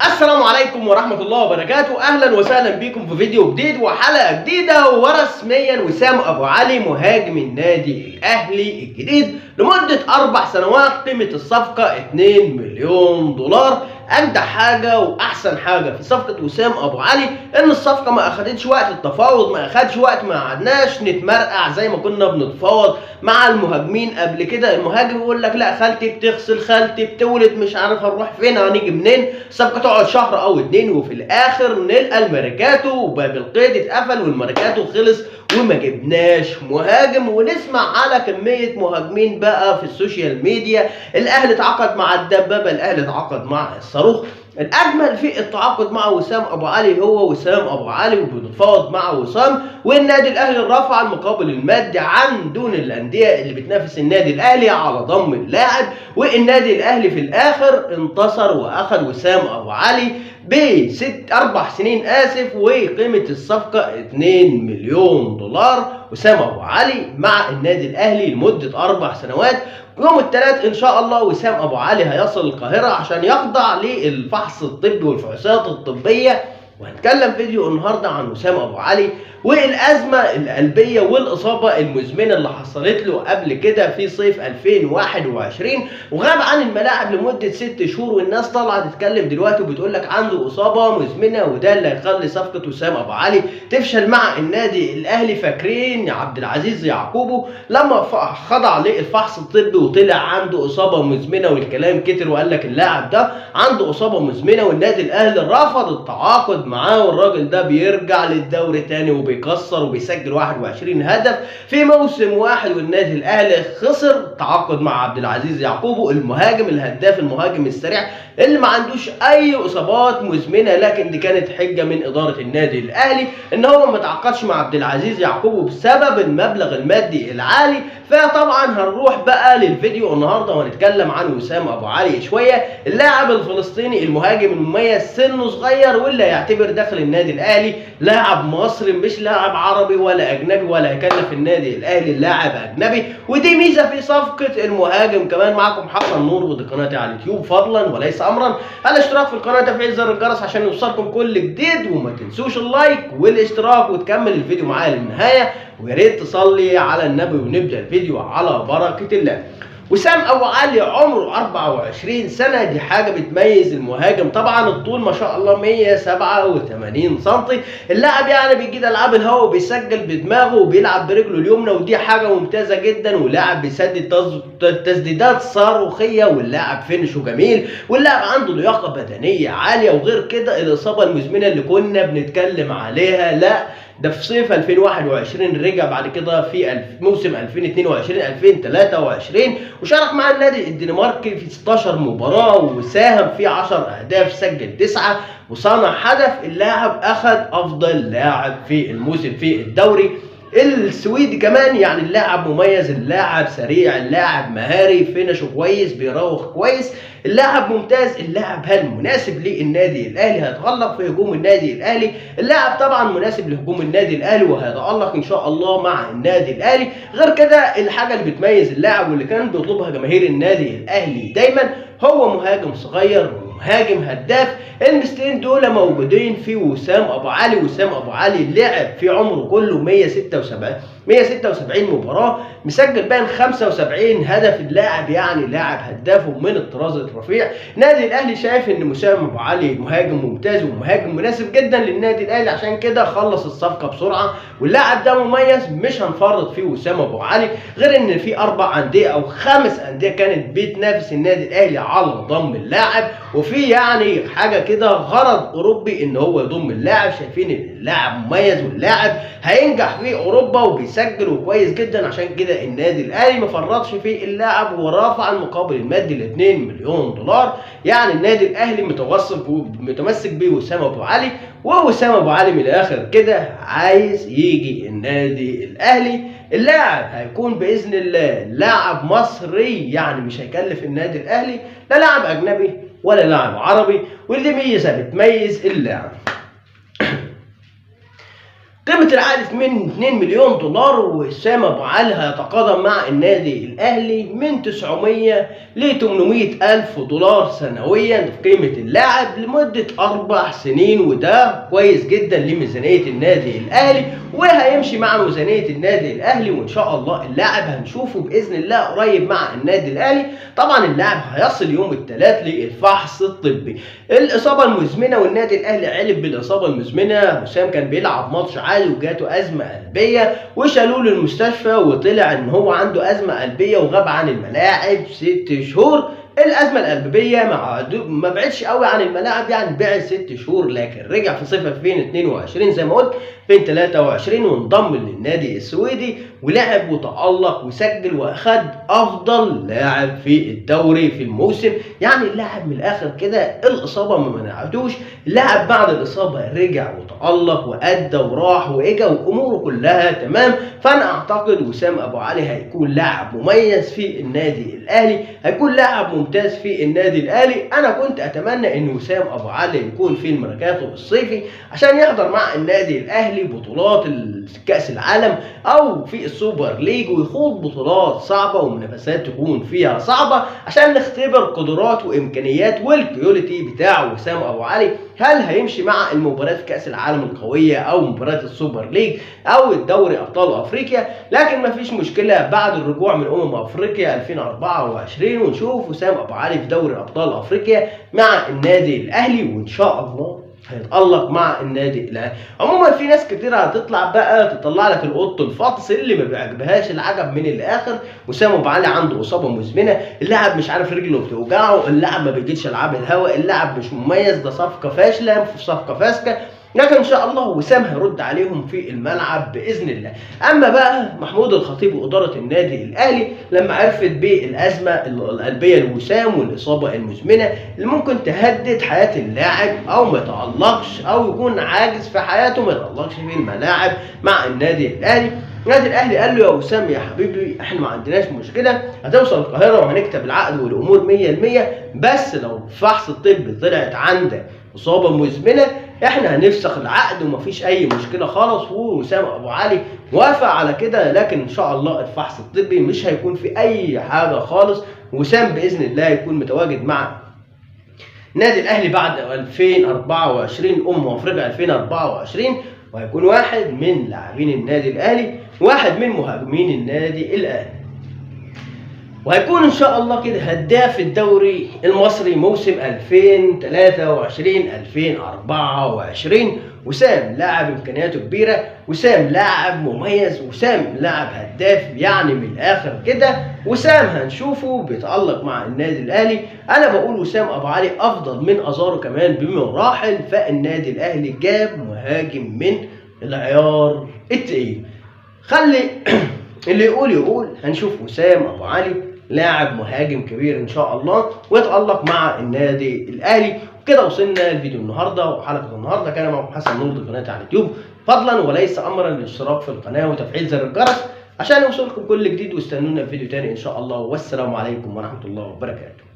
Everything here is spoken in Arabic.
السلام عليكم ورحمة الله وبركاته. أهلا وسهلا بكم في فيديو جديد وحلقة جديدة. ورسميا وسام أبو علي مهاجم النادي الأهلي الجديد لمدة 4 سنوات، قيمة الصفقة 2 مليون دولار. أجدع حاجة وأحسن حاجة في صفقة وسام أبو علي إن الصفقة ما أخدتش وقت التفاوض، ما أخدش وقت، ما قعدناش نتمرقع زي ما كنا بنتفاوض مع المهاجمين قبل كده. المهاجم يقول لك لا خالتي بتغسل، خالتي بتولد، مش عارف هنروح فين، هنيجي منين. الصفقة تقعد شهر أو 2 وفي الآخر نلقى الميركاتو وباب القيد اتقفل والميركاتو خلص وما جبناش مهاجم. ونسمع على كمية مهاجمين بقى في السوشيال ميديا: الأهلي تعاقد مع الدبابة، الأهلي تعاقد مع الصاروخ. الأجمل في التعاقد مع وسام أبو علي هو وسام أبو علي، وبنتفاوض مع وسام، والنادي الأهلي رفع المقابل المادي عن دون الأندية اللي بتنافس النادي الأهلي على ضم اللاعب. والنادي الأهلي في الآخر انتصر وأخذ وسام أبو علي ب4 سنين وقيمة الصفقة 2 مليون دولار. وسام أبو علي مع النادي الأهلي لمدة 4 سنوات. يوم الثلاث إن شاء الله وسام أبو علي هيصل القاهرة عشان يخضع للفحص الطبي والفحوصات الطبية. وهنتكلم فيديو النهارده عن وسام أبو علي والأزمة القلبية والإصابة المزمنة اللي حصلت له قبل كده في صيف 2021، وغاب عن الملاعب لمدة 6 شهور. والناس طالعة تتكلم دلوقتي وبتقول لك عنده إصابة مزمنة، وده اللي هيخلي صفقة وسام أبو علي تفشل مع النادي الأهلي. فاكرين عبد العزيز يعقوبه لما خضع للفحص الطبي وطلع عنده إصابة مزمنة والكلام كتر وقال لك اللاعب ده عنده إصابة مزمنة، والنادي الأهلي رفض التعاقد معاه. والراجل ده بيرجع للدوري تاني وبيكسر وبيسجل 21 هدف في موسم واحد، والنادي الاهلي خسر. تعاقد مع عبد العزيز يعقوبه المهاجم الهداف، المهاجم السريع اللي ما عندوش اي اصابات مزمنه، لكن دي كانت حجه من اداره النادي الاهلي ان هو ما تعاقدش مع عبد العزيز يعقوبه بسبب المبلغ المادي العالي. فطبعا هنروح بقى للفيديو النهارده وهنتكلم عن وسام ابو علي شويه، اللاعب الفلسطيني المهاجم المميز، سنه صغير، واللي هيعتبر داخل النادي الاهلي لاعب مصري مش لاعب عربي ولا اجنبي، ولا هيكلف النادي الاهلي لاعب اجنبي. ودي ميزه في صفقه المهاجم. كمان معكم حسن نور ودي قناتي على اليوتيوب، فضلا وليس امرا الاشتراك في القناه وتفعيل زر الجرس عشان يوصلكم كل جديد، وما تنسوش اللايك والاشتراك وتكمل الفيديو معايا للنهايه، ويا ريت تصلي على النبي. ونبدا الفيديو على بركه الله. وسام ابو علي عمره 24 سنه، دي حاجه بتميز المهاجم. طبعا الطول ما شاء الله 187 سم. اللاعب يعني بيجيد العاب الهواء وبيسجل بدماغه وبيلعب برجله اليمنى، ودي حاجه ممتازه جدا. ولاعب بيسدد تسديدات صاروخيه، واللاعب فينشه جميل، واللاعب عنده لياقه بدنيه عاليه. وغير كده الاصابه المزمنه اللي كنا بنتكلم عليها لا، ده في صيف 2021 رجع بعد كده في موسم 2022 2023 وشارك مع النادي الدنماركي في 16 مباراة وساهم في 10 أهداف، سجل 9 وصنع هدف. اللاعب أخذ أفضل لاعب في الموسم في الدوري السويدي. كمان يعني اللاعب مميز، اللاعب سريع، اللاعب مهاري، فينشه كويس، بيراوغ كويس، اللاعب ممتاز. اللاعب هل مناسب للنادي الاهلي؟ هيتألق في هجوم النادي الاهلي. اللاعب طبعا مناسب لهجوم النادي الاهلي وهيتألق ان شاء الله مع النادي الاهلي. غير كده الحاجه اللي بتميز اللاعب واللي كان بيطلبها جماهير النادي الاهلي دايما هو مهاجم صغير ومهاجم هداف. المثلين دول موجودين في وسام ابو علي. وسام ابو علي لعب في عمره كله 176 مباراه، مسجل بين 75 هدف. اللاعب يعني لاعب هداف من الطراز الرفيع. النادي الاهلي شايف ان وسام ابو علي مهاجم ممتاز ومهاجم مناسب جدا للنادي الاهلي، عشان كده خلص الصفقه بسرعه. واللاعب ده مميز، مش هنفرط في وسام ابو علي. غير ان في 4 انديه او 5 انديه كانت بتنافس النادي الاهلي على ضم اللاعب، وفي يعني حاجه كده غرض اوروبي ان هو يضم اللاعب. شايفين ان اللاعب مميز واللاعب هينجح في اوروبا وبيسجل كويس جدا، عشان كده النادي الاهلي ما فرطش في اللاعب ورفع المقابل المادي ل 2 مليون دولار. يعني النادي الاهلي متمسك بوسام ابو علي، ووسام ابو علي من الاخر كده عايز يجي النادي الاهلي. اللاعب هيكون باذن الله لاعب مصري، يعني مش هيكلف النادي الاهلي لا لاعب اجنبي ولا لاعب عربي، واللي ميزه بتميز اللاعب. قيمة العقد من 2 مليون دولار، ووسام أبو علي هيتقاضى مع النادي الأهلي من 900 ل 800 ألف دولار سنويا في قيمة اللاعب لمدة 4 سنين، وده كويس جدا لميزانية النادي الأهلي وهيمشي مع ميزانية النادي الأهلي. وإن شاء الله اللاعب هنشوفه بإذن الله قريب مع النادي الأهلي. طبعا اللاعب هيصل يوم الثلاث للفحص الطبي. الإصابة المزمنة، والنادي الأهلي علب بالإصابة المزمنة. وسام كان بيلعب ماتش عادي وجاته أزمة قلبية وشالوه للمستشفى، وطلع إن هو عنده أزمة قلبية وغاب عن الملاعب 6 شهور. الأزمة القلبية ما بعدش قوي عن الملاعب، يعني بعد 6 شهور، لكن رجع في صيف 2022 زي ما قلت 2023 وانضم للنادي السويدي ولعب وتألق وسجل واخد افضل لاعب في الدوري في الموسم. يعني اللاعب من الاخر كده الاصابه ما منعتوش، اللاعب بعد الاصابه رجع وتألق وادى وراح واجا واموره كلها تمام. فانا اعتقد وسام ابو علي هيكون لاعب مميز في النادي الاهلي، هيكون لاعب ممتاز في النادي الاهلي. انا كنت اتمنى ان وسام ابو علي يكون في الميركاتو الصيفي عشان يحضر مع النادي الاهلي بطولات كاس العالم او في السوبر ليج، ويخوض بطولات صعبه ومنافسات تكون فيها صعبه عشان نختبر قدرات وامكانيات والكيوليتي بتاع وسام ابو علي. هل هيمشي مع المباريات في كاس العالم القويه او مباريات السوبر ليج او الدوري ابطال افريقيا؟ لكن مفيش مشكله بعد الرجوع من افريقيا 2024 ونشوف وسام ابو علي في دوري ابطال افريقيا مع النادي الاهلي، وان شاء الله هيتألق مع النادي الاهلي. عموما في ناس كتير هتطلع بقى تطلع لك القط الفطس اللي ما بيعجبهاش العجب من الاخر. وسام ابو علي عنده اصابه مزمنه، اللاعب مش عارف رجله بتوجعه، اللاعب ما بيجيش العاب الهواء، اللاعب مش مميز، ده صفقه فاشله في صفقه فاسده. لكن ان شاء الله وسام هيرد عليهم في الملعب باذن الله. اما بقى محمود الخطيب واداره النادي الاهلي لما عرفت بالازمه القلبيه لوسام والاصابه المزمنه اللي ممكن تهدد حياه اللاعب او ما يتالقش او يكون عاجز في حياته ما يتالقش في الملاعب مع النادي الاهلي، النادي الاهلي قال له يا وسام يا حبيبي احنا ما عندناش مشكله، هتوصل القاهره وهنكتب العقد والامور 100%، بس لو الفحص الطبي طلعت عندك اصابه مزمنه احنا هنفسخ العقد ومفيش اي مشكله خالص. ووسام ابو علي وافق على كده، لكن ان شاء الله الفحص الطبي مش هيكون في اي حاجه خالص. وسام باذن الله يكون متواجد مع النادي الاهلي بعد 2024 افريقيا 2024، وهيكون واحد من لاعبين النادي الاهلي، واحد من مهاجمين النادي الاهلي، وهيكون ان شاء الله كده هداف الدوري المصري موسم 2023-2024. وسام لاعب امكانياته كبيره، وسام لاعب مميز، وسام لاعب هداف، يعني من الاخر كده وسام هنشوفه بيتألق مع النادي الاهلي. انا بقول وسام ابو علي افضل من ازارو كمان بمراحل، فالنادي الاهلي جاب مهاجم من العيار التقيل. خلي اللي يقول هنشوف وسام ابو علي لاعب مهاجم كبير ان شاء الله ويتألق مع النادي الاهلي. وكده وصلنا لفيديو النهارده وحلقه النهارده. كان معكم حسن نور قناتي على اليوتيوب، فضلا وليس امرا الاشتراك في القناه وتفعيل زر الجرس عشان يوصلكم كل جديد، واستنونا في فيديو تاني ان شاء الله. والسلام عليكم ورحمه الله وبركاته.